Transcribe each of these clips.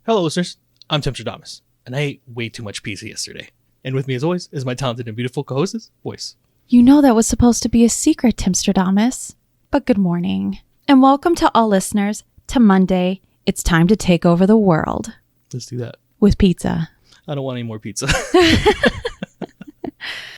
Hello, listeners. I'm Timstradamus, and I ate way too much pizza yesterday. And with me, as always, is my talented and beautiful co-host, Voyse. You know that was supposed to be a secret, Timstradamus. But good morning. And welcome to all listeners to Monday. It's time to take over the world. Let's do that. With pizza. I don't want any more pizza.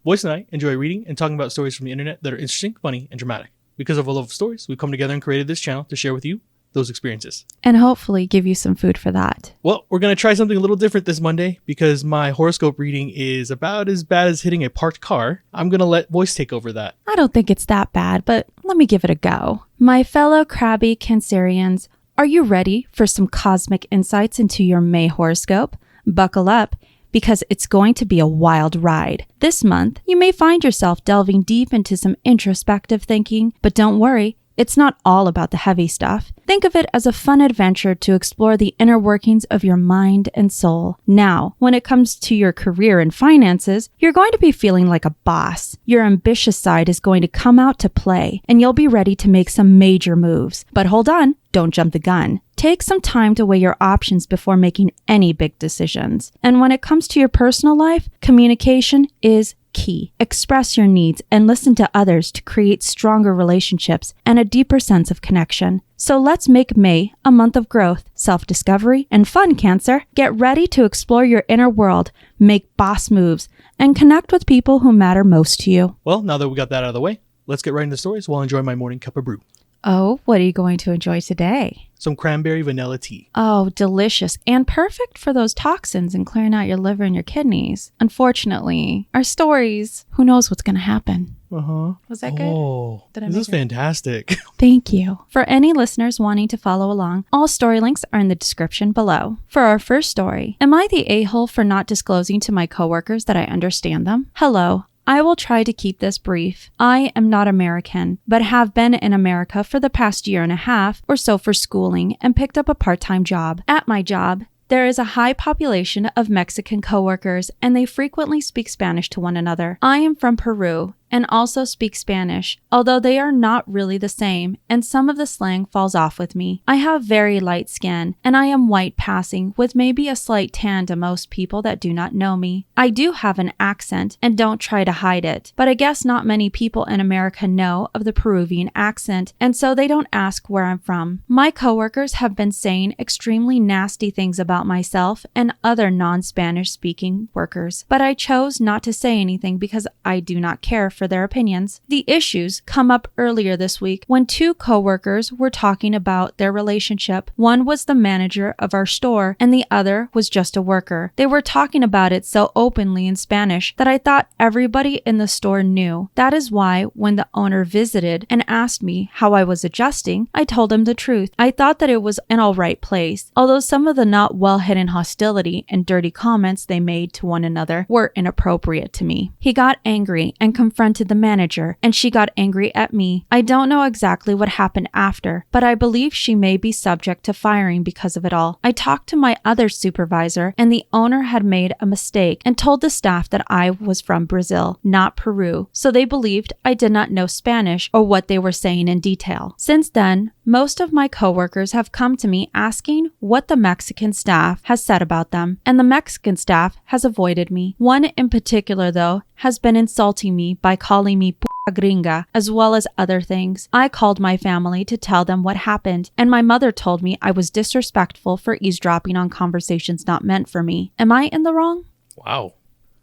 Voyse and I enjoy reading and talking about stories from the internet that are interesting, funny, and dramatic. Because of our love of stories, we've come together and created this channel to share with you those experiences. And hopefully give you some food for that. Well, we're going to try something a little different this Monday because my horoscope reading is about as bad as hitting a parked car. I'm going to let Voyse take over that. I don't think it's that bad, but let me give it a go. My fellow crabby Cancerians, are you ready for some cosmic insights into your May horoscope? Buckle up, because it's going to be a wild ride. This month, you may find yourself delving deep into some introspective thinking, but don't worry, it's not all about the heavy stuff. Think of it as a fun adventure to explore the inner workings of your mind and soul. Now, when it comes to your career and finances, you're going to be feeling like a boss. Your ambitious side is going to come out to play, and you'll be ready to make some major moves. But hold on, don't jump the gun. Take some time to weigh your options before making any big decisions. And when it comes to your personal life, communication is key. Express your needs and listen to others to create stronger relationships and a deeper sense of connection. So let's make May a month of growth, self-discovery, and fun, Cancer. Get ready to explore your inner world, make boss moves, and connect with people who matter most to you. Well, now that we got that out of the way, let's get right into the stories while enjoying my morning cup of brew. Oh, what are you going to enjoy today? Some cranberry vanilla tea. Oh, delicious and perfect for those toxins and clearing out your liver and your kidneys. Unfortunately, our stories, who knows what's going to happen? Was that good? Oh, this is fantastic. Thank you. For any listeners wanting to follow along, all story links are in the description below. For our first story, am I the a-hole for not disclosing to my coworkers that I understand them? Hello. I will try to keep this brief. I am not American, but have been in America for the past year and a half or so for schooling and picked up a part-time job. At my job, there is a high population of Mexican coworkers, and they frequently speak Spanish to one another. I am from Peru and also speak Spanish, although they are not really the same, and some of the slang falls off with me. I have very light skin, and I am white passing, with maybe a slight tan to most people that do not know me. I do have an accent, and don't try to hide it, but I guess not many people in America know of the Peruvian accent, and so they don't ask where I'm from. My coworkers have been saying extremely nasty things about myself and other non-Spanish speaking workers, but I chose not to say anything because I do not care for their opinions. The issues come up earlier this week when two coworkers were talking about their relationship. One was the manager of our store and the other was just a worker. They were talking about it so openly in Spanish that I thought everybody in the store knew. That is why when the owner visited and asked me how I was adjusting, I told him the truth. I thought that it was an alright place, although some of the not well-hidden hostility and dirty comments they made to one another were inappropriate to me. He got angry and confronted the manager, and she got angry at me. I don't know exactly what happened after, but I believe she may be subject to firing because of it all. I talked to my other supervisor, and the owner had made a mistake and told the staff that I was from Brazil, not Peru, so they believed I did not know Spanish or what they were saying in detail. Since then, most of my coworkers have come to me asking what the Mexican staff has said about them, and the Mexican staff has avoided me. One in particular, though, has been insulting me by calling me puta gringa, as well as other things. I called my family to tell them what happened, and my mother told me I was disrespectful for eavesdropping on conversations not meant for me. Am I in the wrong? Wow.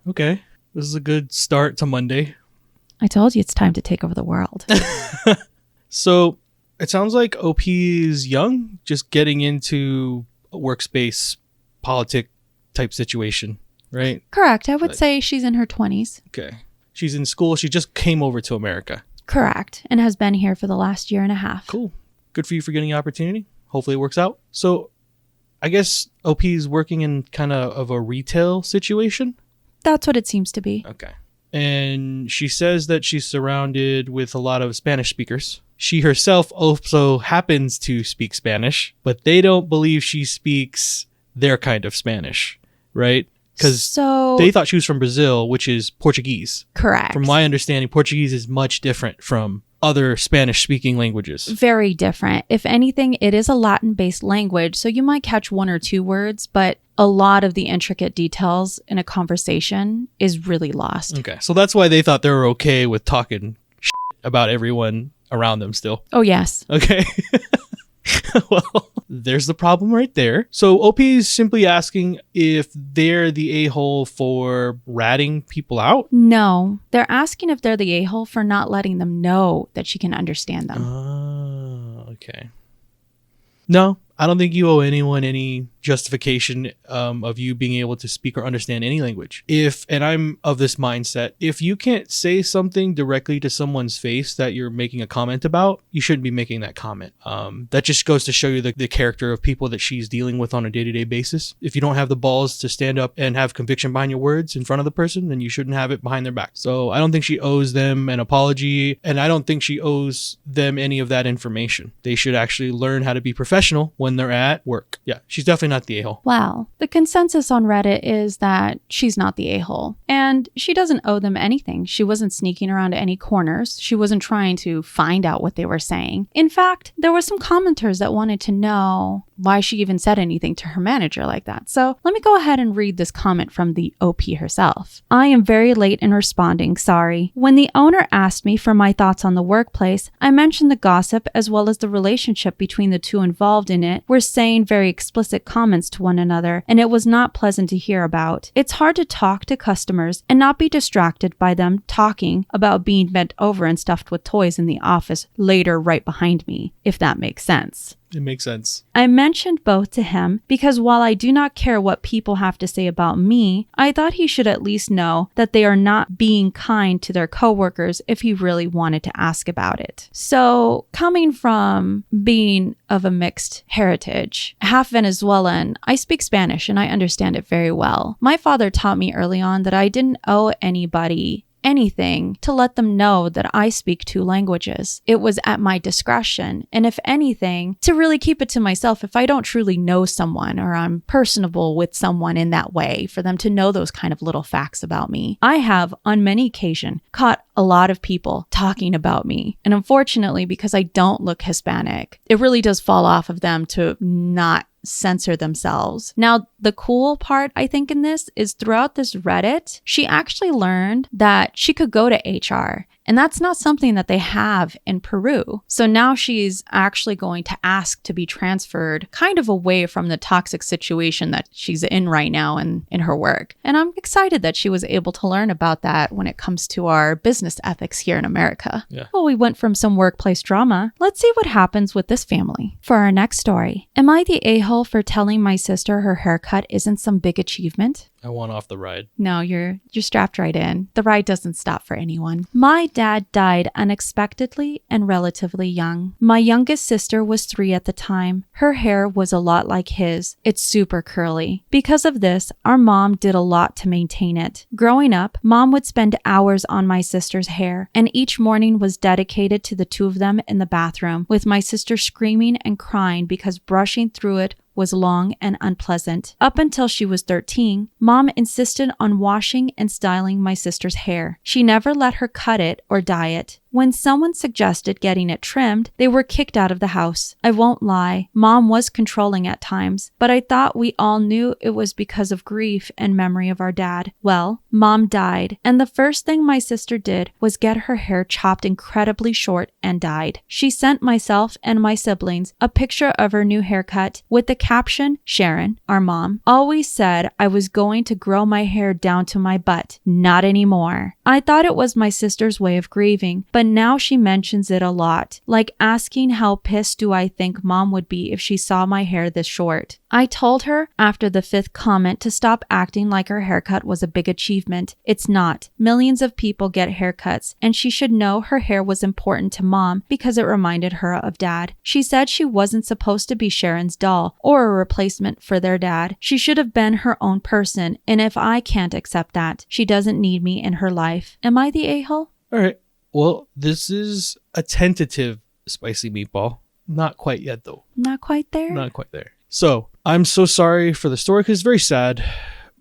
Okay. This is a good start to Monday. I told you it's time to take over the world. So it sounds like OP is young, just getting into a workspace politic type situation, right? Correct. I would say she's in her 20s. Okay. She's in school. She just came over to America. Correct. And has been here for the last year and a half. Cool. Good for you for getting the opportunity. Hopefully it works out. So I guess OP is working in kind of a retail situation. That's what it seems to be. Okay. And she says that she's surrounded with a lot of Spanish speakers. She herself also happens to speak Spanish, but they don't believe she speaks their kind of Spanish, right? Because they thought she was from Brazil, which is Portuguese. Correct. From my understanding, Portuguese is much different from other Spanish speaking languages? Very different. If anything, it is a Latin-based language, so you might catch one or two words, but a lot of the intricate details in a conversation is really lost. Okay, so that's why they thought they were okay with talking shit about everyone around them still. Oh, yes. Okay. Well, there's the problem right there. So OP is simply asking if they're the a-hole for ratting people out? No, they're asking if they're the a-hole for not letting them know that she can understand them. Oh, okay. No, I don't think you owe anyone any justification of you being able to speak or understand any language. And I'm of this mindset, if you can't say something directly to someone's face that you're making a comment about, you shouldn't be making that comment. That just goes to show you the character of people that she's dealing with on a day-to-day basis. If you don't have the balls to stand up and have conviction behind your words in front of the person, then you shouldn't have it behind their back. So I don't think she owes them an apology, and I don't think she owes them any of that information. They should actually learn how to be professional when they're at work. Yeah, she's definitely not the a-hole. Well, the consensus on Reddit is that she's not the a-hole, and she doesn't owe them anything. She wasn't sneaking around any corners. She wasn't trying to find out what they were saying. In fact, there were some commenters that wanted to know why she even said anything to her manager like that. So let me go ahead and read this comment from the OP herself. I am very late in responding, sorry. When the owner asked me for my thoughts on the workplace, I mentioned the gossip as well as the relationship between the two involved in it were saying very explicit comments to one another, and it was not pleasant to hear about. It's hard to talk to customers and not be distracted by them talking about being bent over and stuffed with toys in the office later right behind me, if that makes sense. It makes sense. I mentioned both to him because while I do not care what people have to say about me, I thought he should at least know that they are not being kind to their coworkers if he really wanted to ask about it. So, coming from being of a mixed heritage, half Venezuelan, I speak Spanish and I understand it very well. My father taught me early on that I didn't owe anybody anything to let them know that I speak two languages. It was at my discretion, and if anything, to really keep it to myself if I don't truly know someone or I'm personable with someone in that way, for them to know those kind of little facts about me. I have, on many occasions, caught a lot of people talking about me, and unfortunately, because I don't look Hispanic, it really does fall off of them to not censor themselves. Now, the cool part, I think, in this is throughout this Reddit, she actually learned that she could go to HR. And that's not something that they have in Peru. So now she's actually going to ask to be transferred kind of away from the toxic situation that she's in right now in her work. And I'm excited that she was able to learn about that when it comes to our business ethics here in America. Yeah. Well, we went from some workplace drama. Let's see what happens with this family. For our next story, am I the a-hole for telling my sister her haircut isn't some big achievement? I want off the ride. No, you're strapped right in. The ride doesn't stop for anyone. My dad died unexpectedly and relatively young. My youngest sister was 3 at the time. Her hair was a lot like his. It's super curly. Because of this, our mom did a lot to maintain it. Growing up, mom would spend hours on my sister's hair, and each morning was dedicated to the two of them in the bathroom, with my sister screaming and crying because brushing through it was long and unpleasant. Up until she was 13, mom insisted on washing and styling my sister's hair. She never let her cut it or dye it. When someone suggested getting it trimmed, they were kicked out of the house. I won't lie, mom was controlling at times, but I thought we all knew it was because of grief and memory of our dad. Well, mom died, and the first thing my sister did was get her hair chopped incredibly short and dyed. She sent myself and my siblings a picture of her new haircut with the caption, Sharon, our mom, always said I was going to grow my hair down to my butt. Not anymore. I thought it was my sister's way of grieving, but now she mentions it a lot, like asking how pissed do I think mom would be if she saw my hair this short. I told her after the 5th comment to stop acting like her haircut was a big achievement. It's not. Millions of people get haircuts, and she should know her hair was important to mom because it reminded her of dad. She said she wasn't supposed to be Sharon's doll or a replacement for their dad. She should have been her own person, and if I can't accept that, she doesn't need me in her life. Am I the a-hole? All right. Well, this is a tentative spicy meatball. Not quite yet, though. Not quite there? Not quite there. So, I'm so sorry for the story because it's very sad.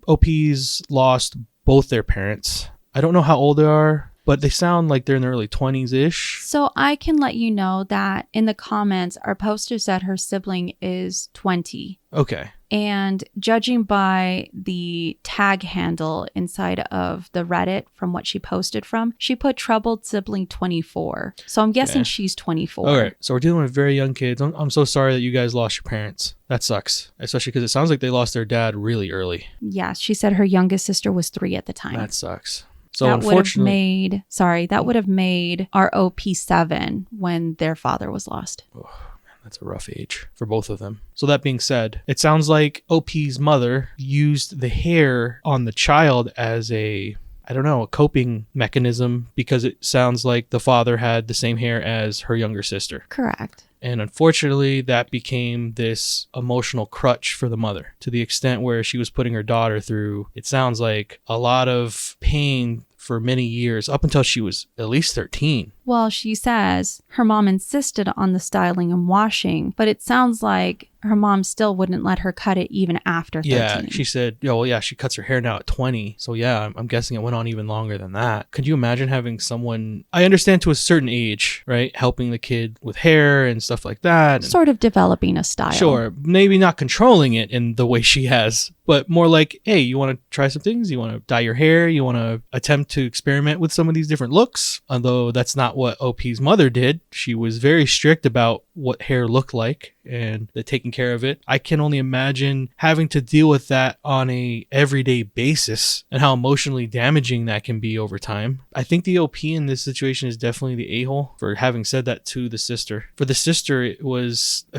OP's lost both their parents. I don't know how old they are. but they sound like they're in their early 20s-ish. So I can let you know that in the comments, our poster said her sibling is 20. Okay. And judging by the tag handle inside of the Reddit from what she posted from, she put troubled sibling 24. So I'm guessing she's 24. All right. So we're dealing with very young kids. I'm so sorry that you guys lost your parents. That sucks. Especially because it sounds like they lost their dad really early. Yeah. She said her youngest sister was 3 at the time. That sucks. So that unfortunately, would have made our OP 7 when their father was lost. Oh, man, that's a rough age for both of them. So that being said, it sounds like OP's mother used the hair on the child as a coping mechanism, because it sounds like the father had the same hair as her younger sister. Correct. And unfortunately, that became this emotional crutch for the mother, to the extent where she was putting her daughter through, it sounds like, a lot of pain for many years, up until she was at least 13. Well, she says her mom insisted on the styling and washing, but it sounds like her mom still wouldn't let her cut it even after 13. Yeah, she said, she cuts her hair now at 20. So yeah, I'm guessing it went on even longer than that. Could you imagine having someone, I understand to a certain age, right, helping the kid with hair and stuff like that. Sort of developing a style. Sure, maybe not controlling it in the way she has, but more like, hey, you want to try some things? You want to dye your hair? You want to attempt to experiment with some of these different looks? Although that's not what OP's mother did. She was very strict about what hair looked like and the taking care of it. I can only imagine having to deal with that on a everyday basis and how emotionally damaging that can be over time. I think the OP in this situation is definitely the a-hole for having said that to the sister. For the sister, it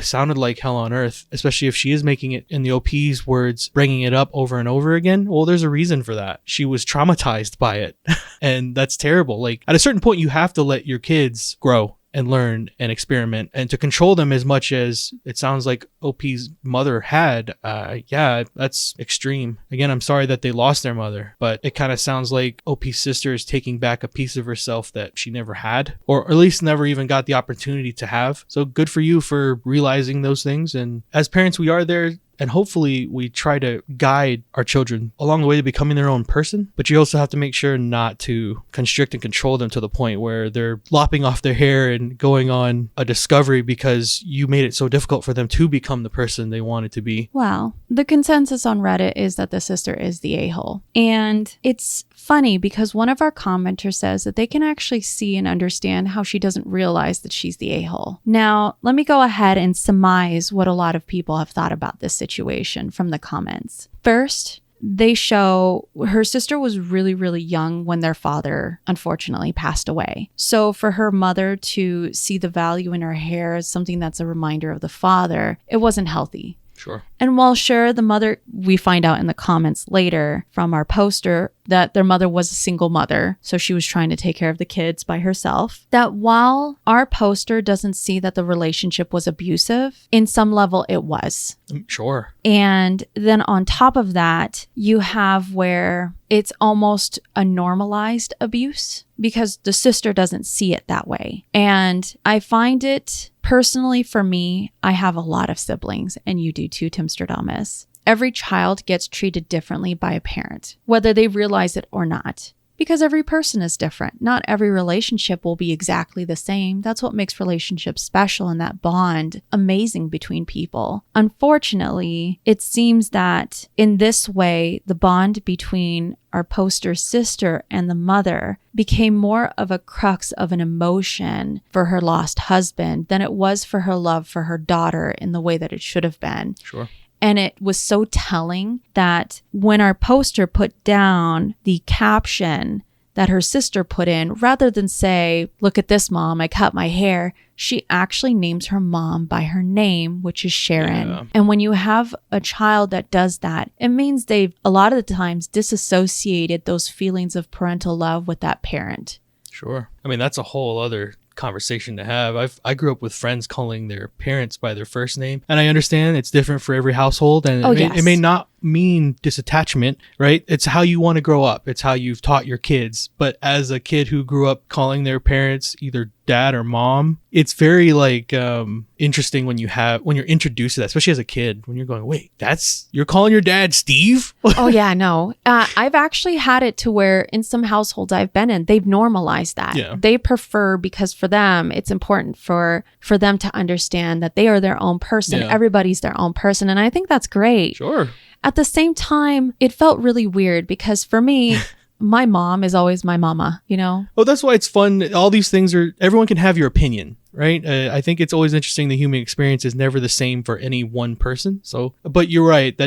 sounded like hell on earth, especially if she is making it, in the OP's words, bringing it up over and over again. Well, there's a reason for that. She was traumatized by it. And that's terrible. Like, at a certain point, you have to let your kids grow and learn and experiment, and to control them as much as it sounds like OP's mother had. That's extreme. Again, I'm sorry that they lost their mother, but it kind of sounds like OP's sister is taking back a piece of herself that she never had, or at least never even got the opportunity to have. So good for you for realizing those things. And as parents, we are there, and hopefully we try to guide our children along the way to becoming their own person. But you also have to make sure not to constrict and control them to the point where they're lopping off their hair and going on a discovery because you made it so difficult for them to become the person they wanted to be. Well, the consensus on Reddit is that the sister is the a-hole. And it's funny because one of our commenters says that they can actually see and understand how she doesn't realize that she's the a-hole. Now, let me go ahead and surmise what a lot of people have thought about this situation from the comments. First, they show her sister was really, really young when their father unfortunately passed away. So for her mother to see the value in her hair as something that's a reminder of the father, it wasn't healthy. Sure. And while sure, the mother, we find out in the comments later from our poster that their mother was a single mother, so she was trying to take care of the kids by herself, that while our poster doesn't see that the relationship was abusive, in some level it was. Sure. And then on top of that, you have where it's almost a normalized abuse because the sister doesn't see it that way. And I find it personally, for me, I have a lot of siblings, and you do too, Timstradamus. Every child gets treated differently by a parent, whether they realize it or not. Because every person is different. Not every relationship will be exactly the same. That's what makes relationships special and that bond amazing between people. Unfortunately, it seems that in this way, the bond between our poster's sister and the mother became more of a crux of an emotion for her lost husband than it was for her love for her daughter in the way that it should have been. Sure. And it was so telling that when our poster put down the caption that her sister put in, rather than say, "Look at this, mom, I cut my hair," she actually names her mom by her name, which is Sharon. Yeah. And when you have a child that does that, it means they've a lot of the times disassociated those feelings of parental love with that parent. Sure. I mean, that's a whole other conversation to have. I grew up with friends calling their parents by their first name, and I understand it's different for every household, and it may mean disattachment, right? It's how you want to grow up. It's how you've taught your kids. But as a kid who grew up calling their parents either dad or mom, it's very like interesting when you're introduced to that, especially as a kid, when you're going, wait, you're calling your dad Steve? Oh yeah, no. I've actually had it to where in some households I've been in, they've normalized that. Yeah. They prefer, because for them, it's important for them to understand that they are their own person. Yeah. Everybody's their own person. And I think that's great. Sure. At the same time, it felt really weird because for me, my mom is always my mama, you know? Oh, that's why it's fun. All these things everyone can have your opinion, right? I think it's always interesting. The human experience is never the same for any one person. So, but you're right.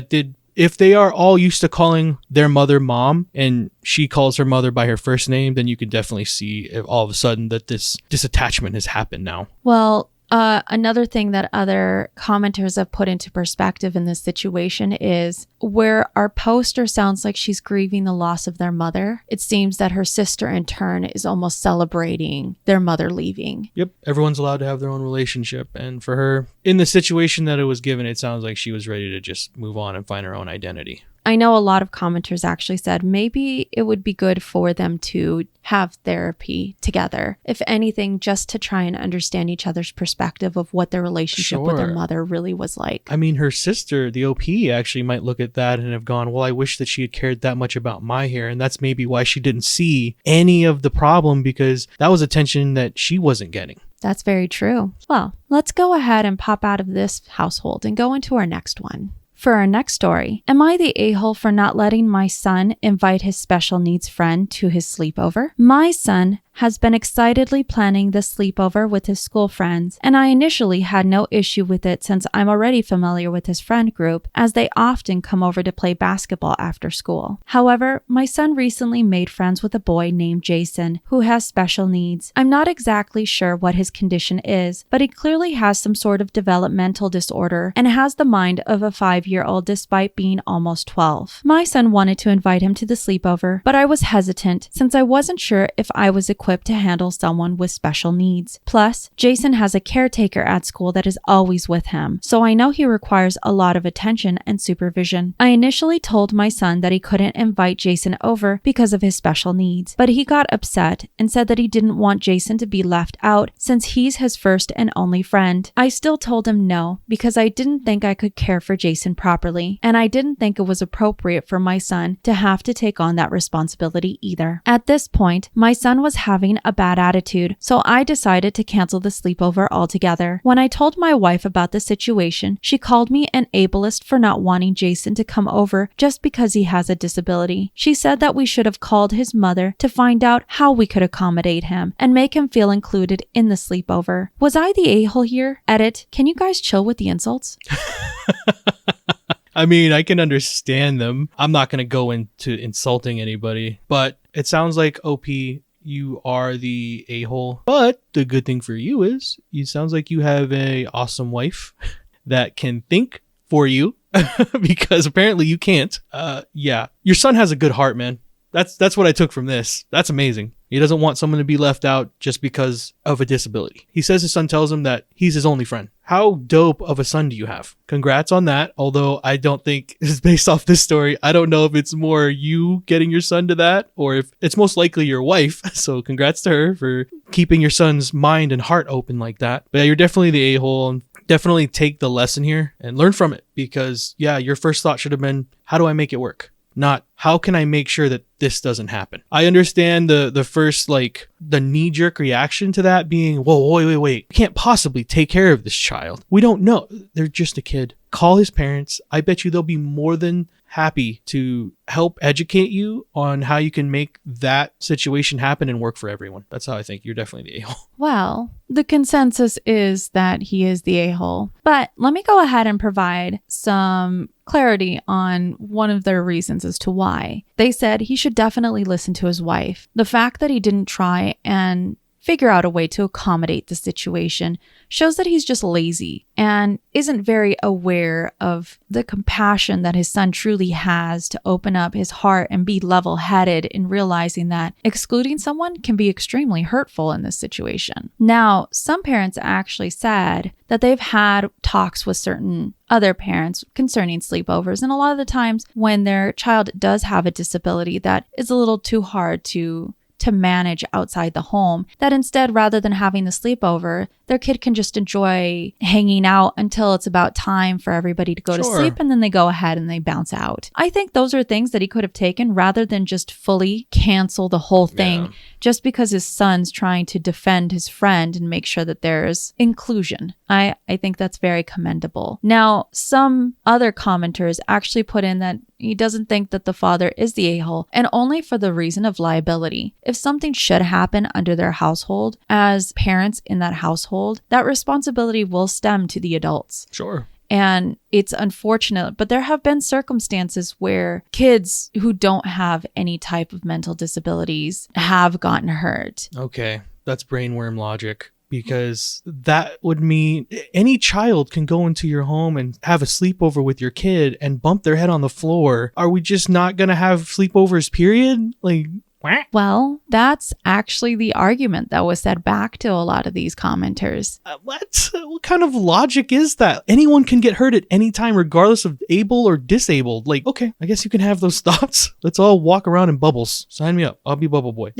If they are all used to calling their mother mom and she calls her mother by her first name, then you can definitely see if all of a sudden that this disattachment has happened now. Well, another thing that other commenters have put into perspective in this situation is where our poster sounds like she's grieving the loss of their mother. It seems that her sister in turn is almost celebrating their mother leaving. Yep. Everyone's allowed to have their own relationship. And for her, in the situation that it was given, it sounds like she was ready to just move on and find her own identity. I know a lot of commenters actually said maybe it would be good for them to have therapy together. If anything, just to try and understand each other's perspective of what their relationship with their mother really was like. I mean, her sister, the OP, actually might look at that and have gone, well, I wish that she had cared that much about my hair. And that's maybe why she didn't see any of the problem, because that was attention that she wasn't getting. That's very true. Well, let's go ahead and pop out of this household and go into our next one. For our next story, am I the a-hole for not letting my son invite his special needs friend to his sleepover? My son has been excitedly planning the sleepover with his school friends, and I initially had no issue with it since I'm already familiar with his friend group, as they often come over to play basketball after school. However, my son recently made friends with a boy named Jason who has special needs. I'm not exactly sure what his condition is, but he clearly has some sort of developmental disorder and has the mind of a 5-year-old despite being almost 12. My son wanted to invite him to the sleepover, but I was hesitant since I wasn't sure if I was equipped to handle someone with special needs. Plus, Jason has a caretaker at school that is always with him, so I know he requires a lot of attention and supervision. I initially told my son that he couldn't invite Jason over because of his special needs, but he got upset and said that he didn't want Jason to be left out since he's his first and only friend. I still told him no because I didn't think I could care for Jason properly, and I didn't think it was appropriate for my son to have to take on that responsibility either. At this point, my son was having a bad attitude, so I decided to cancel the sleepover altogether. When I told my wife about the situation, she called me an ableist for not wanting Jason to come over just because he has a disability. She said that we should have called his mother to find out how we could accommodate him and make him feel included in the sleepover. Was I the a-hole here? Edit, can you guys chill with the insults? I mean, I can understand them. I'm not going to go into insulting anybody, but it sounds like OP, you are the a-hole. But the good thing for you is it sounds like you have a awesome wife that can think for you because apparently you can't. Yeah, your son has a good heart, man. That's what I took from this. That's amazing. He doesn't want someone to be left out just because of a disability. He says his son tells him that he's his only friend. How dope of a son do you have? Congrats on that. Although I don't think it's based off this story. I don't know if it's more you getting your son to that or if it's most likely your wife. So congrats to her for keeping your son's mind and heart open like that. But yeah, you're definitely the a-hole, and definitely take the lesson here and learn from it, because yeah, your first thought should have been, how do I make it work? Not how can I make sure that this doesn't happen? I understand the first, like, the knee-jerk reaction to that being, whoa, wait. We can't possibly take care of this child. We don't know. They're just a kid. Call his parents. I bet you they'll be more than happy to help educate you on how you can make that situation happen and work for everyone. That's how I think you're definitely the a-hole. Well, the consensus is that he is the a-hole. But let me go ahead and provide some clarity on one of their reasons as to why. They said he should definitely listen to his wife. The fact that he didn't try and figure out a way to accommodate the situation shows that he's just lazy and isn't very aware of the compassion that his son truly has to open up his heart and be level-headed in realizing that excluding someone can be extremely hurtful in this situation. Now, some parents actually said that they've had talks with certain other parents concerning sleepovers, and a lot of the times when their child does have a disability that is a little too hard to manage outside the home, that instead, rather than having the sleepover, their kid can just enjoy hanging out until it's about time for everybody to go to sleep, and then they go ahead and they bounce out. I think those are things that he could have taken rather than just fully cancel the whole thing just because his son's trying to defend his friend and make sure that there's inclusion. I think that's very commendable. Now, some other commenters actually put in that he doesn't think that the father is the a-hole, and only for the reason of liability. If something should happen under their household, as parents in that household, that responsibility will stem to the adults. Sure. And it's unfortunate, but there have been circumstances where kids who don't have any type of mental disabilities have gotten hurt. Okay, that's brainworm logic. Because that would mean any child can go into your home and have a sleepover with your kid and bump their head on the floor. Are we just not going to have sleepovers, period? Like, what? Well, that's actually the argument that was said back to a lot of these commenters. What? What kind of logic is that? Anyone can get hurt at any time, regardless of able or disabled. Like, okay, I guess you can have those thoughts. Let's all walk around in bubbles. Sign me up. I'll be Bubble Boy.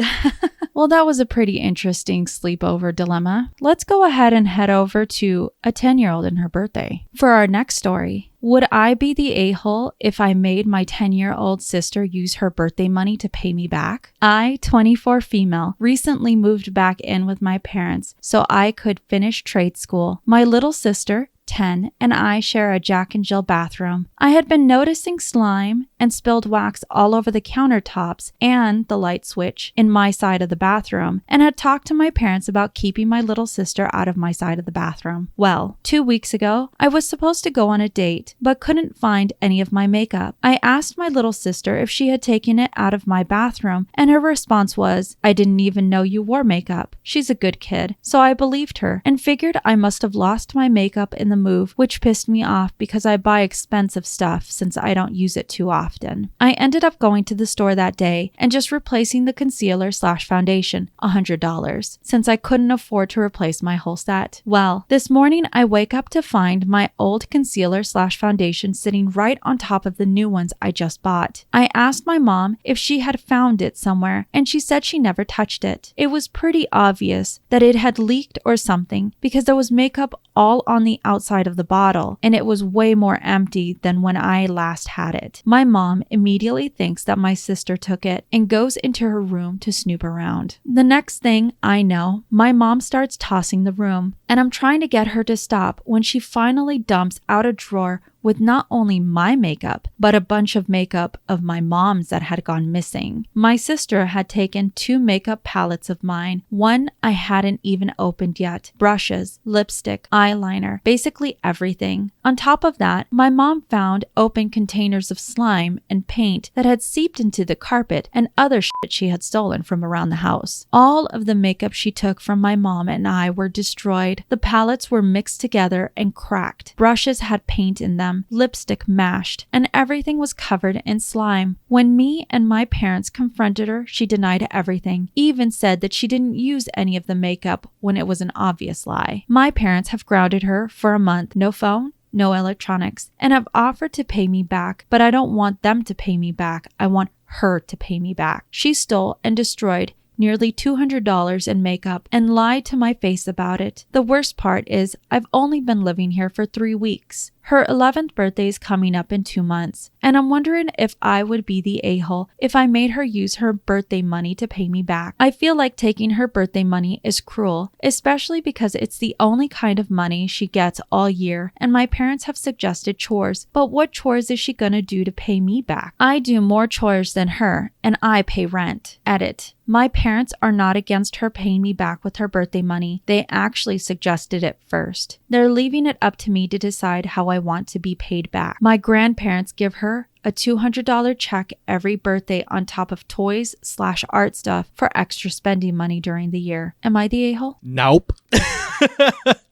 Well, that was a pretty interesting sleepover dilemma. Let's go ahead and head over to a 10-year-old and her birthday. For our next story, would I be the a-hole if I made my 10-year-old sister use her birthday money to pay me back? I, 24 female, recently moved back in with my parents so I could finish trade school. My little sister, 10, and I share a Jack and Jill bathroom. I had been noticing slime and spilled wax all over the countertops and the light switch in my side of the bathroom, and had talked to my parents about keeping my little sister out of my side of the bathroom. Well, 2 weeks ago, I was supposed to go on a date, but couldn't find any of my makeup. I asked my little sister if she had taken it out of my bathroom, and her response was, "I didn't even know you wore makeup." She's a good kid, so I believed her and figured I must have lost my makeup in the move, which pissed me off because I buy expensive stuff since I don't use it too often. I ended up going to the store that day and just replacing the concealer/foundation, $100, since I couldn't afford to replace my whole set. Well, this morning I wake up to find my old concealer/foundation sitting right on top of the new ones I just bought. I asked my mom if she had found it somewhere, and she said she never touched it. It was pretty obvious that it had leaked or something because there was makeup all on the outside of the bottle, and it was way more empty than when I last had it. My mom immediately thinks that my sister took it and goes into her room to snoop around. The next thing I know, my mom starts tossing the room, and I'm trying to get her to stop when she finally dumps out a drawer with not only my makeup, but a bunch of makeup of my mom's that had gone missing. My sister had taken 2 makeup palettes of mine, one I hadn't even opened yet, brushes, lipstick, eyeliner, basically everything. On top of that, my mom found open containers of slime and paint that had seeped into the carpet and other shit she had stolen from around the house. All of the makeup she took from my mom and I were destroyed. The palettes were mixed together and cracked. Brushes had paint in them, lipstick mashed, and everything was covered in slime. When me and my parents confronted her, she denied everything, even said that she didn't use any of the makeup when it was an obvious lie. My parents have grounded her for a month. No phone, no electronics, and have offered to pay me back, but I don't want them to pay me back. I want her to pay me back. She stole and destroyed nearly $200 in makeup and lied to my face about it. The worst part is I've only been living here for 3 weeks. Her 11th birthday is coming up in 2 months, and I'm wondering if I would be the a-hole if I made her use her birthday money to pay me back. I feel like taking her birthday money is cruel, especially because it's the only kind of money she gets all year, and my parents have suggested chores, but what chores is she gonna do to pay me back? I do more chores than her, and I pay rent. Edit. My parents are not against her paying me back with her birthday money. They actually suggested it first. They're leaving it up to me to decide how I want to be paid back. My grandparents give her a $200 check every birthday on top of toys/art stuff for extra spending money during the year. Am I the a-hole? Nope.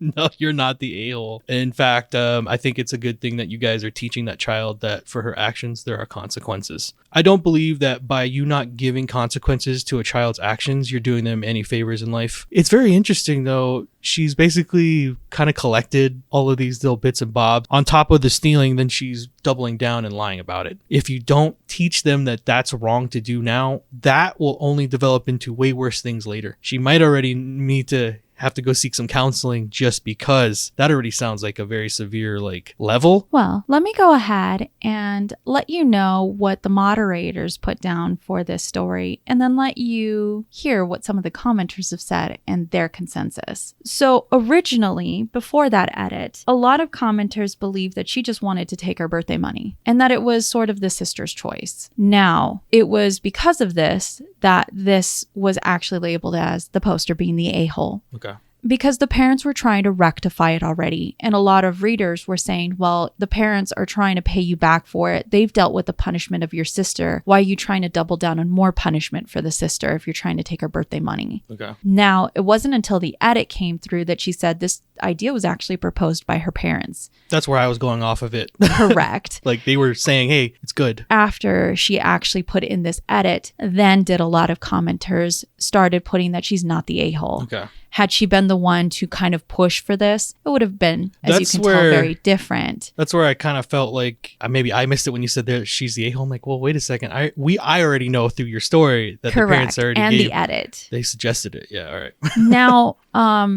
No, you're not the a-hole. In fact, I think it's a good thing that you guys are teaching that child that for her actions, there are consequences. I don't believe that by you not giving consequences to a child's actions, you're doing them any favors in life. It's very interesting, though. She's basically kind of collected all of these little bits and bobs. On top of the stealing, then she's doubling down and lying about it. If you don't teach them that that's wrong to do now, that will only develop into way worse things later. She might already need to have to go seek some counseling just because that already sounds like a very severe level. Well, let me go ahead and let you know what the moderators put down for this story and then let you hear what some of the commenters have said and their consensus. So originally, before that edit, a lot of commenters believed that she just wanted to take her birthday money and that it was sort of the sister's choice. Now, it was because of this that this was actually labeled as the poster being the a-hole. Okay. Because the parents were trying to rectify it already. And a lot of readers were saying, well, the parents are trying to pay you back for it. They've dealt with the punishment of your sister. Why are you trying to double down on more punishment for the sister if you're trying to take her birthday money? Okay. Now, it wasn't until the edit came through that she said this idea was actually proposed by her parents. That's where I was going off of it. Correct. They were saying, hey, it's good. After she actually put in this edit, then did a lot of commenters started putting that she's not the a-hole. Okay. Had she been the one to kind of push for this, it would have been, as you can tell, very different. That's where I kind of felt like maybe I missed it when you said that she's the a-hole. I'm like, well, wait a second. I already know through your story that Correct. The parents already and gave. The edit. They suggested it. Yeah, all right. Now,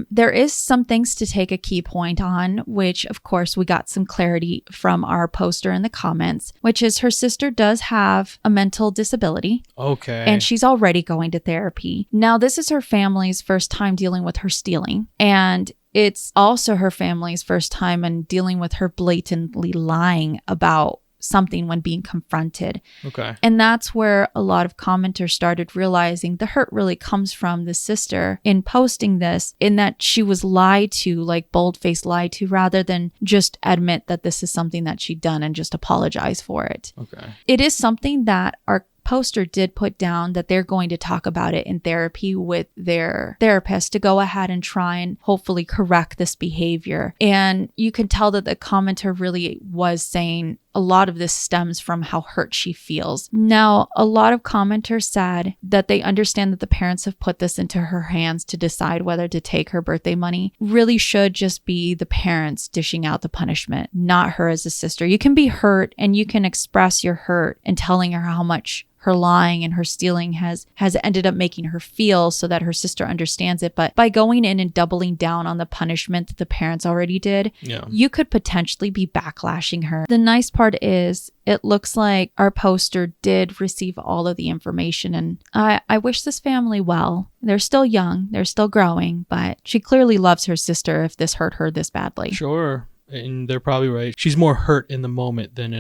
there is some things to take a key point on, which, of course, we got some clarity from our poster in the comments, which is her sister does have a mental disability. Okay. And she's already going to therapy. Now, this is her family's first time dealing with her stealing. And it's also her family's first time in dealing with her blatantly lying about something when being confronted. Okay. And that's where a lot of commenters started realizing the hurt really comes from the sister in posting this, in that she was lied to, bold-faced lied to, rather than just admit that this is something that she'd done and just apologize for it. Okay. It is something that our poster did put down that they're going to talk about it in therapy with their therapist to go ahead and try and hopefully correct this behavior. And you can tell that the commenter really was saying a lot of this stems from how hurt she feels. Now, a lot of commenters said that they understand that the parents have put this into her hands to decide whether to take her birthday money. Really should just be the parents dishing out the punishment, not her as a sister. You can be hurt and you can express your hurt and telling her how much her lying and her stealing has ended up making her feel so that her sister understands it. But by going in and doubling down on the punishment that the parents already did, you could potentially be backlashing her. The nice part is it looks like our poster did receive all of the information, and I wish this family well. They're still young, they're still growing, but she clearly loves her sister if this hurt her this badly. Sure. And they're probably right. She's more hurt in the moment than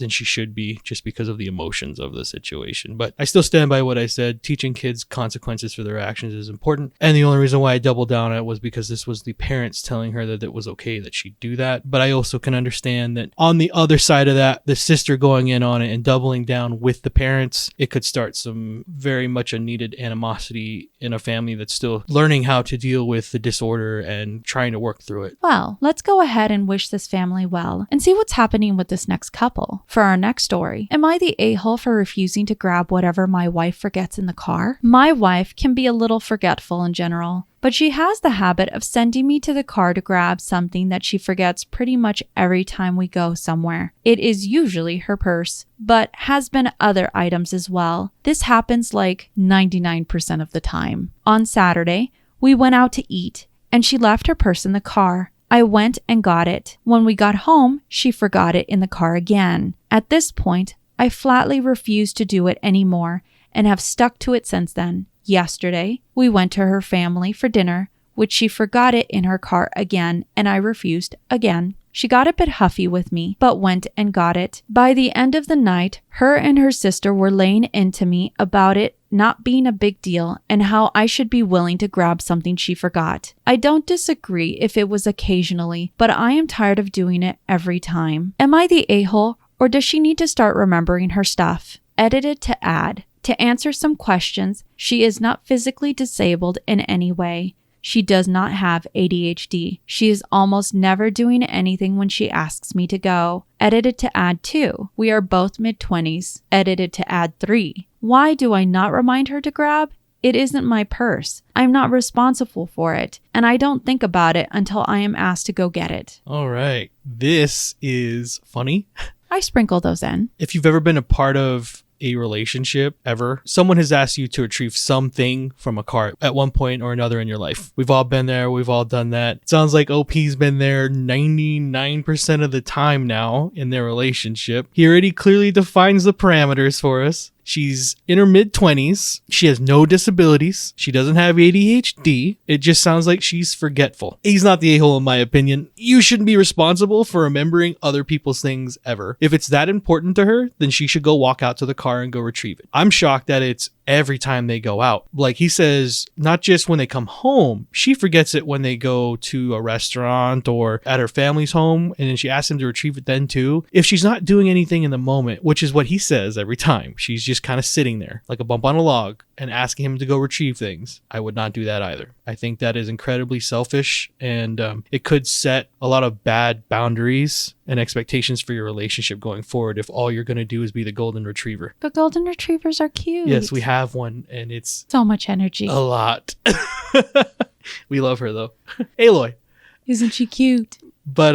she should be, just because of the emotions of the situation. But I still stand by what I said. Teaching kids consequences for their actions is important. And the only reason why I doubled down on it was because this was the parents telling her that it was okay that she do that. But I also can understand that on the other side of that, the sister going in on it and doubling down with the parents, it could start some very much unneeded animosity in a family that's still learning how to deal with the disorder and trying to work through it. Well, let's go ahead and wish this family well and see what's happening with this next couple. For our next story, am I the a-hole for refusing to grab whatever my wife forgets in the car? My wife can be a little forgetful in general, but she has the habit of sending me to the car to grab something that she forgets pretty much every time we go somewhere. It is usually her purse, but has been other items as well. This happens 99% of the time. On Saturday, we went out to eat, and she left her purse in the car. I went and got it. When we got home, she forgot it in the car again. At this point, I flatly refused to do it anymore and have stuck to it since then. Yesterday, we went to her family for dinner, which she forgot it in her car again, and I refused again. She got a bit huffy with me, but went and got it. By the end of the night, her and her sister were laying into me about it not being a big deal and how I should be willing to grab something she forgot. I don't disagree if it was occasionally, but I am tired of doing it every time. Am I the a-hole, Or does she need to start remembering her stuff? Edited to add. To answer some questions, she is not physically disabled in any way. She does not have ADHD. She is almost never doing anything when she asks me to go. Edited to add 2. We are both mid-20s. Edited to add 3. Why do I not remind her to grab? It isn't my purse. I'm not responsible for it, and I don't think about it until I am asked to go get it. All right. This is funny. I sprinkle those in. If you've ever been a part of a relationship ever, someone has asked you to retrieve something from a cart at one point or another in your life. We've all been there. We've all done that. It sounds like OP's been there 99% of the time now in their relationship. He already clearly defines the parameters for us. She's in her mid-20s. She has no disabilities. She doesn't have ADHD. It just sounds like she's forgetful. He's not the a-hole in my opinion. You shouldn't be responsible for remembering other people's things ever. If it's that important to her, then she should go walk out to the car and go retrieve it. I'm shocked that it's every time they go out. Like he says, not just when they come home. She forgets it when they go to a restaurant or at her family's home, and then she asks him to retrieve it then too. If she's not doing anything in the moment, which is what he says every time, she's just kind of sitting there like a bump on a log and asking him to go retrieve things. I would not do that either. I think that is incredibly selfish, and it could set a lot of bad boundaries and expectations for your relationship going forward if all you're going to do is be the golden retriever. But golden retrievers are cute. Yes, we have one, and it's so much energy. A lot. We love her though. Aloy. Isn't she cute? But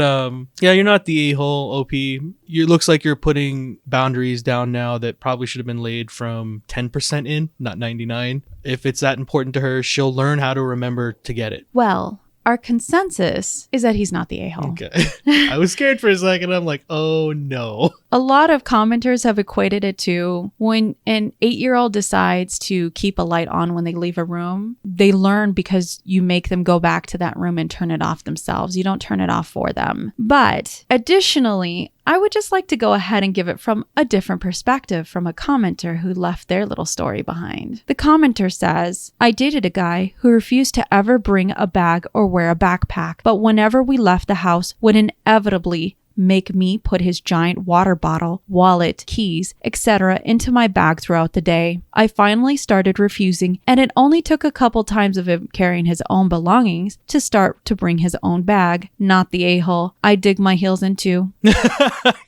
yeah, you're not the a-hole, OP. It looks like you're putting boundaries down now that probably should have been laid from 10% in, not 99. If it's that important to her, she'll learn how to remember to get it. Well, our consensus is that he's not the a-hole. Okay. I was scared for a second. I'm like, oh no. A lot of commenters have equated it to when an 8-year-old decides to keep a light on when they leave a room, they learn because you make them go back to that room and turn it off themselves. You don't turn it off for them. But additionally, I would just like to go ahead and give it from a different perspective from a commenter who left their little story behind. The commenter says, I dated a guy who refused to ever bring a bag or wear a backpack, but whenever we left the house would inevitably make me put his giant water bottle, wallet, keys, etc. into my bag throughout the day. I finally started refusing, and it only took a couple times of him carrying his own belongings to start to bring his own bag. Not the a-hole I dig my heels into.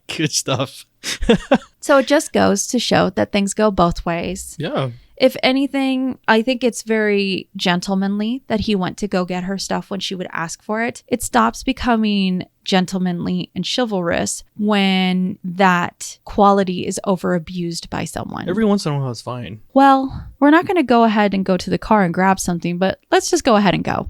Good stuff. So it just goes to show that things go both ways. Yeah. If anything, I think it's very gentlemanly that he went to go get her stuff when she would ask for it. It stops becoming gentlemanly and chivalrous when that quality is over abused by someone. Every once in a while it's fine. Well, we're not going to go ahead and go to the car and grab something, but let's just go ahead and go.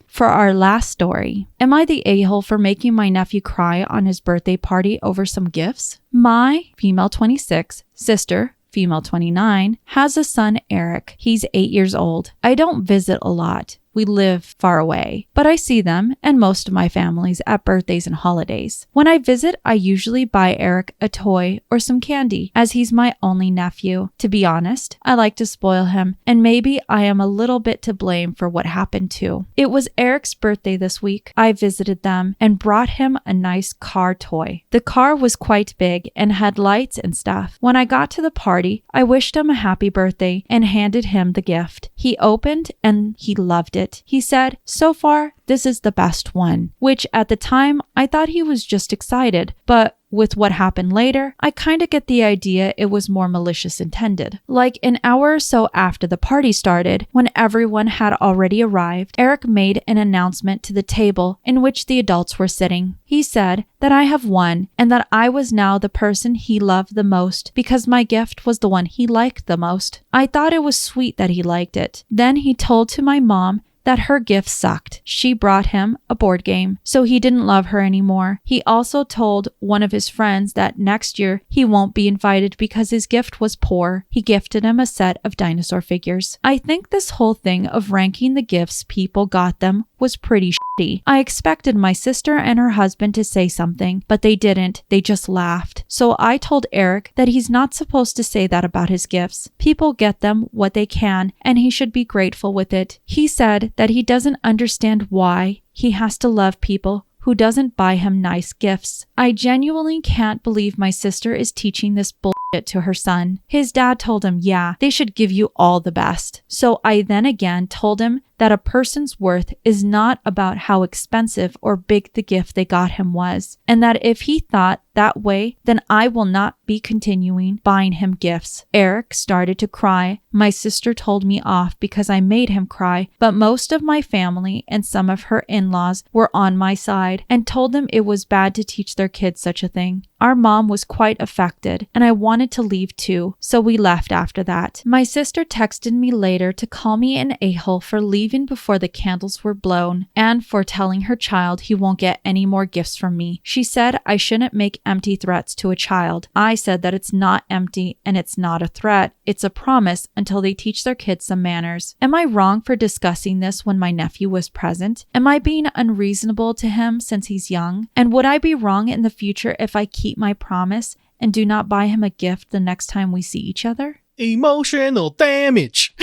For our last story, am I the a-hole for making my nephew cry on his birthday party over some gifts? My female 26 sister, female 29, has a son, Eric. He's 8 years old. I don't visit a lot. We live far away, but I see them and most of my families at birthdays and holidays. When I visit, I usually buy Eric a toy or some candy, as he's my only nephew. To be honest, I like to spoil him, and maybe I am a little bit to blame for what happened too. It was Eric's birthday this week. I visited them and brought him a nice car toy. The car was quite big and had lights and stuff. When I got to the party, I wished him a happy birthday and handed him the gift. He opened and he loved it. He said, "So far, this is the best one," which at the time I thought he was just excited, but with what happened later, I kind of get the idea it was more malicious intended. Like an hour or so after the party started, when everyone had already arrived, Eric made an announcement to the table in which the adults were sitting. He said that I have won and that I was now the person he loved the most because my gift was the one he liked the most. I thought it was sweet that he liked it. Then he told to my mom that her gift sucked. She brought him a board game, so he didn't love her anymore. He also told one of his friends that next year he won't be invited because his gift was poor. He gifted him a set of dinosaur figures. I think this whole thing of ranking the gifts people got them was pretty shitty. I expected my sister and her husband to say something, but they didn't. They just laughed. So I told Eric that he's not supposed to say that about his gifts. People get them what they can, and he should be grateful with it. He said that he doesn't understand why he has to love people who doesn't buy him nice gifts. I genuinely can't believe my sister is teaching this bullshit to her son. His dad told him, yeah, they should give you all the best. So I then again told him that a person's worth is not about how expensive or big the gift they got him was, and that if he thought that way, then I will not be continuing buying him gifts. Eric started to cry. My sister told me off because I made him cry, but most of my family and some of her in-laws were on my side and told them it was bad to teach their kids such a thing. Our mom was quite affected, and I wanted to leave too, so we left after that. My sister texted me later to call me an a-hole for leaving before the candles were blown and for telling her child he won't get any more gifts from me. She said I shouldn't make empty threats to a child. I said that it's not empty and it's not a threat. It's a promise until they teach their kids some manners. Am I wrong for discussing this when my nephew was present? Am I being unreasonable to him since he's young? And would I be wrong in the future if I keep my promise and do not buy him a gift the next time we see each other? Emotional damage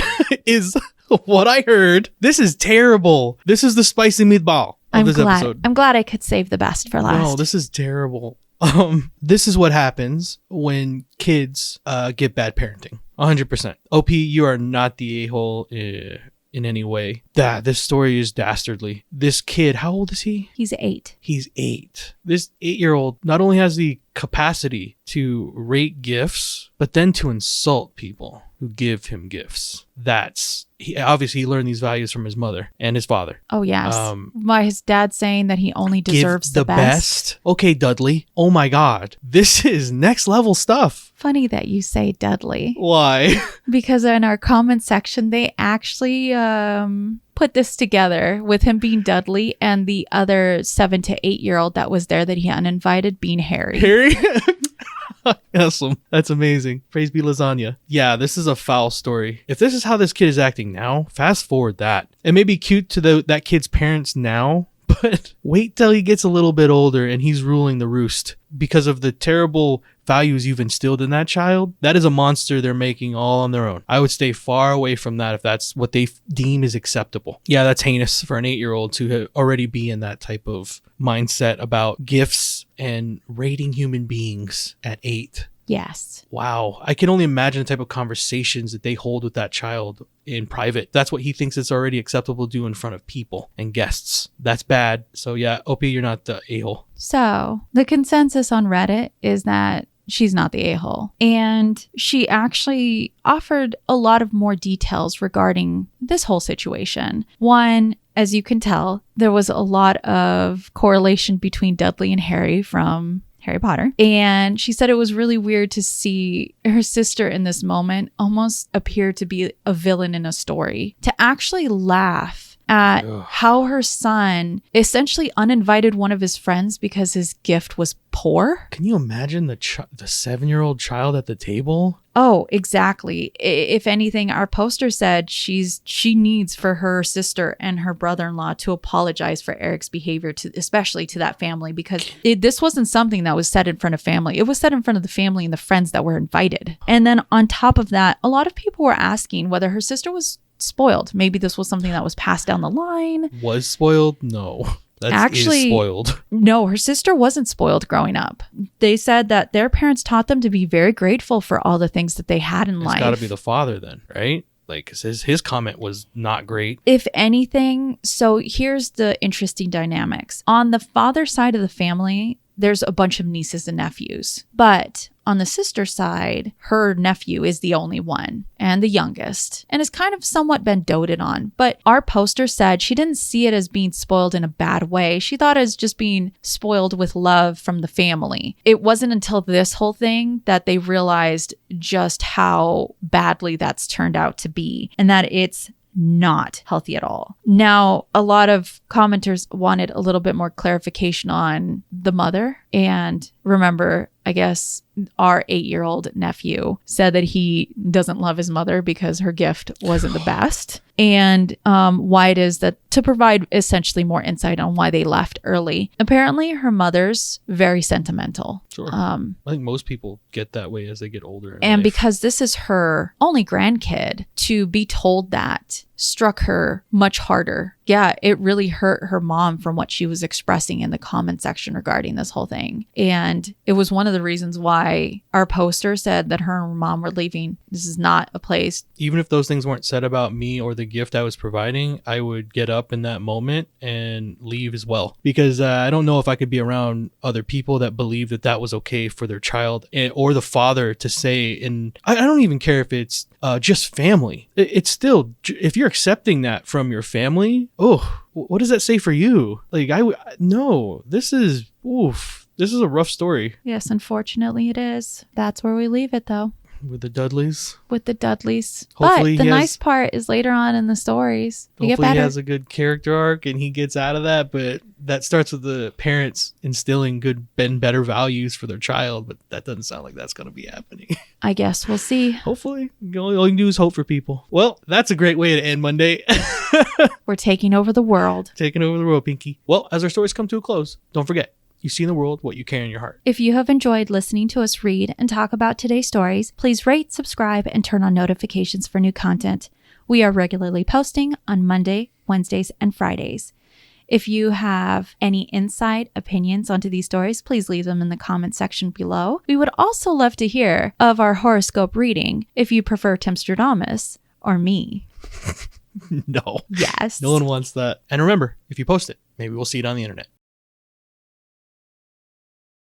is what I heard. This is terrible. This is the spicy meatball of this episode. I'm glad I could save the best for last. No, this is terrible. This is what happens when kids get bad parenting. 100%. OP, you are not the a-hole in any way. This story is dastardly. This kid, how old is he? He's 8. He's 8. This 8-year-old not only has the capacity to rate gifts, but then to insult people who give him gifts. Obviously he learned these values from his mother and his father. Oh yes. By his dad saying that he only deserves the best. Okay, Dudley. Oh my God. This is next level stuff. Funny that you say Dudley. Why? Because in our comment section, they actually put this together with him being Dudley and the other 7 to 8-year-old that was there that he uninvited being Harry. Harry? Awesome. That's amazing. Praise be lasagna. Yeah, this is a foul story. If this is how this kid is acting now, fast forward that. It may be cute to that kid's parents now, but wait till he gets a little bit older and he's ruling the roost because of the terrible values you've instilled in that child. That is a monster they're making all on their own. I would stay far away from that if that's what they deem is acceptable. Yeah, that's heinous for an 8-year-old to already be in that type of mindset about gifts and rating human beings at 8. Yes. Wow. I can only imagine the type of conversations that they hold with that child in private. That's what he thinks it's already acceptable to do in front of people and guests. That's bad. So yeah, OP, you're not the a-hole. So the consensus on Reddit is that she's not the a-hole. And she actually offered a lot of more details regarding this whole situation. One, as you can tell, there was a lot of correlation between Dudley and Harry from Harry Potter. And she said it was really weird to see her sister in this moment almost appear to be a villain in a story. To actually laugh at how her son essentially uninvited one of his friends because his gift was poor. Can you imagine the 7-year-old child at the table? Oh, exactly. If anything, our poster said she needs for her sister and her brother-in-law to apologize for Eric's behavior, especially to that family, because this wasn't something that was said in front of family. It was said in front of the family and the friends that were invited. And then on top of that, a lot of people were asking whether her sister was spoiled. Maybe this was something that was passed down the line. Was spoiled? No. Actually, spoiled. No, her sister wasn't spoiled growing up. They said that their parents taught them to be very grateful for all the things that they had in life. It's got to be the father then, right? Like, 'cause his comment was not great. If anything, so here's the interesting dynamics. On the father side of the family, there's a bunch of nieces and nephews. But on the sister side, her nephew is the only one and the youngest and has kind of somewhat been doted on. But our poster said she didn't see it as being spoiled in a bad way. She thought it as just being spoiled with love from the family. It wasn't until this whole thing that they realized just how badly that's turned out to be and that it's not healthy at all. Now, a lot of commenters wanted a little bit more clarification on the mother. And remember, I guess our 8-year-old nephew said that he doesn't love his mother because her gift wasn't the best. And why it is that to provide essentially more insight on why they left early. Apparently, her mother's very sentimental. Sure. I think most people get that way as they get older. And because this is her only grandkid, to be told that struck her much harder. Yeah, it really hurt her mom from what she was expressing in the comment section regarding this whole thing. And it was one of the reasons why our poster said that her and her mom were leaving. This is not a place. Even if those things weren't said about me or the gift I was providing, I would get up in that moment and leave as well. Because I don't know if I could be around other people that believe that that was okay for their child or the father to say. And I don't even care if it's just family. It's still, if you're accepting that from your family, what does that say for you? Like, no, this is a rough story. Yes, unfortunately it is. That's where we leave it though. With the Dudleys. Hopefully but the nice part is later on in the stories. Hopefully he has a good character arc and he gets out of that. But that starts with the parents instilling good and better values for their child. But that doesn't sound like that's going to be happening. I guess we'll see. Hopefully. All you can do is hope for people. Well, that's a great way to end Monday. We're taking over the world. Taking over the world, Pinky. Well, as our stories come to a close, don't forget. You see in the world what you carry in your heart. If you have enjoyed listening to us read and talk about today's stories, please rate, subscribe, and turn on notifications for new content. We are regularly posting on Monday, Wednesdays, and Fridays. If you have any insight, opinions onto these stories, please leave them in the comment section below. We would also love to hear of our horoscope reading if you prefer Timstradamus or me. No. Yes. No one wants that. And remember, if you post it, maybe we'll see it on the internet.